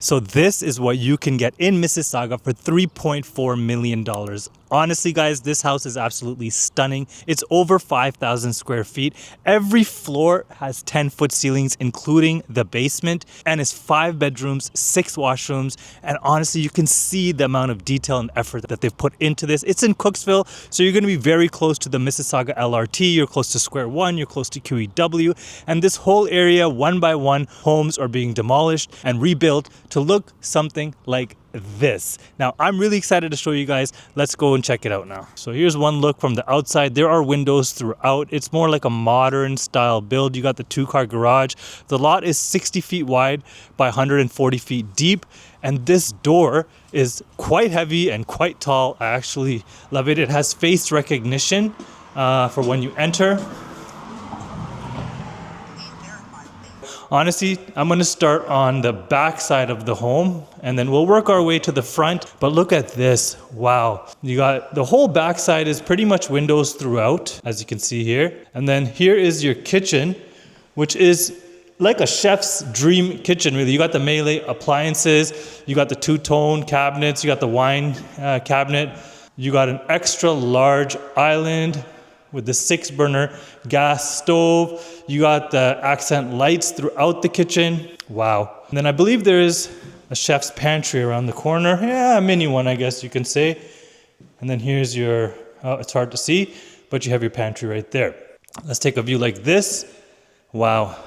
So this is what you can get in Mississauga for $3.4 million. Honestly, guys, this house is absolutely stunning. It's over 5,000 square feet. Every floor has 10-foot ceilings, including the basement, and it's 5 bedrooms, 6 washrooms. And honestly, you can see the amount of detail and effort that they've put into this. It's in Cooksville, so you're going to be very close to the Mississauga LRT. You're close to Square One, you're close to QEW. And this whole area, one by one, homes are being demolished and rebuilt to look something like this. Now, I'm really excited to show you guys. Let's go and check it out now. So here's one look from the outside. There are windows throughout. It's more like a modern style build. You got the 2-car garage. The lot is 60 feet wide by 140 feet deep. And this door is quite heavy and quite tall. I actually love it. It has face recognition for when you enter. Honestly, I'm going to start on the back side of the home and then we'll work our way to the front. But look at this. Wow. You got the whole back side is pretty much windows throughout, as you can see here. And then here is your kitchen, which is like a chef's dream kitchen, really. You got the Melee appliances, you got the 2-tone cabinets, you got the wine cabinet, you got an extra large island with the 6-burner gas stove. You got the accent lights throughout the kitchen. Wow. And then I believe there is a chef's pantry around the corner. Yeah, a mini one, I guess you can say. And then here's your, it's hard to see, but you have your pantry right there. Let's take a view like this. Wow.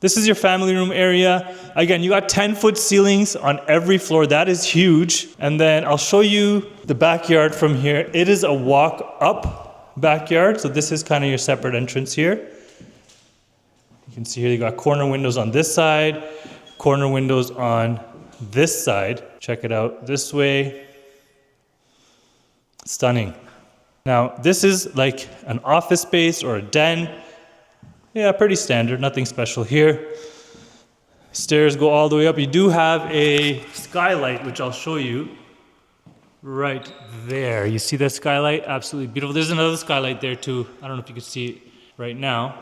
This is your family room area. Again, you got 10-foot ceilings on every floor. That is huge. And then I'll show you the backyard from here. It is a walk up backyard, so this is kind of your separate entrance here. You can see here you got corner windows on this side, corner windows on this side. Check it out this way. Stunning. Now this is like an office space or a den. Yeah, pretty standard, nothing special here. Stairs go all the way up. You do have a skylight, which I'll show you. Right there. You see that skylight? Absolutely beautiful. There's another skylight there too. I don't know if you can see it right now.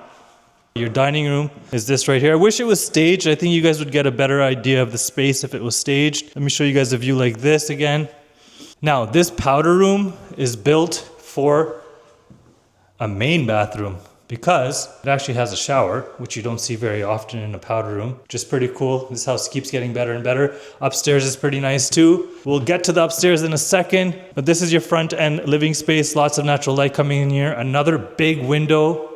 Your dining room is this right here. I wish it was staged. I think you guys would get a better idea of the space if it was staged. Let me show you guys a view like this again. Now, this powder room is built for a main bathroom because it actually has a shower, which you don't see very often in a powder room, which is pretty cool. This house keeps getting better and better. Upstairs is pretty nice too. We'll get to the upstairs in a second, but this is your front end living space. Lots of natural light coming in here. Another big window.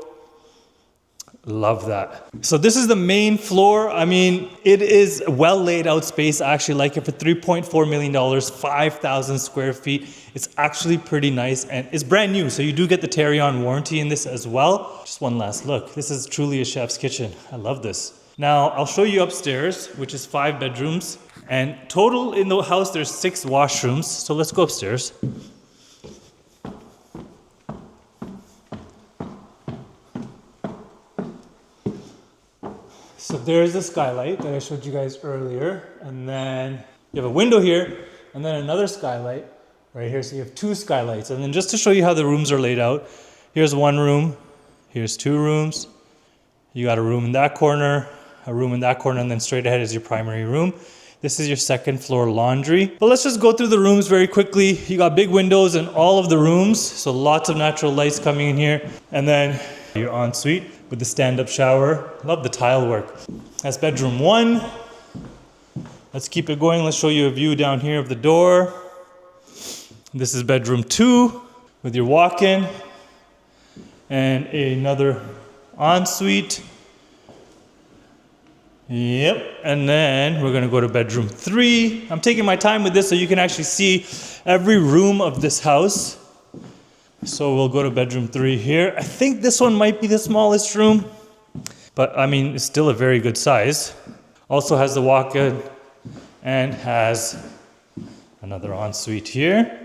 Love that. So this is the main floor. I mean, it is a well laid out space. I actually like it for $3.4 million, 5,000 square feet. It's actually pretty nice and it's brand new. So you do get the Terry-on warranty in this as well. Just one last look. This is truly a chef's kitchen. I love this. Now I'll show you upstairs, which is 5 bedrooms, and total in the house, there's 6 washrooms. So let's go upstairs. So there's the skylight that I showed you guys earlier. And then you have a window here and then another skylight right here. So you have 2 skylights. And then just to show you how the rooms are laid out, here's one room, here's 2 rooms. You got a room in that corner, a room in that corner, and then straight ahead is your primary room. This is your 2nd floor laundry. But let's just go through the rooms very quickly. You got big windows in all of the rooms. So lots of natural lights coming in here. And then your ensuite with the stand-up shower. Love the tile work. That's bedroom 1. Let's keep it going. Let's show you a view down here of the door. This is bedroom 2 with your walk-in and another ensuite. Yep. And then we're going to go to bedroom 3. I'm taking my time with this so you can actually see every room of this house. So we'll go to bedroom 3 here. I think this one might be the smallest room, but I mean, it's still a very good size. Also has the walk-in and has another ensuite here.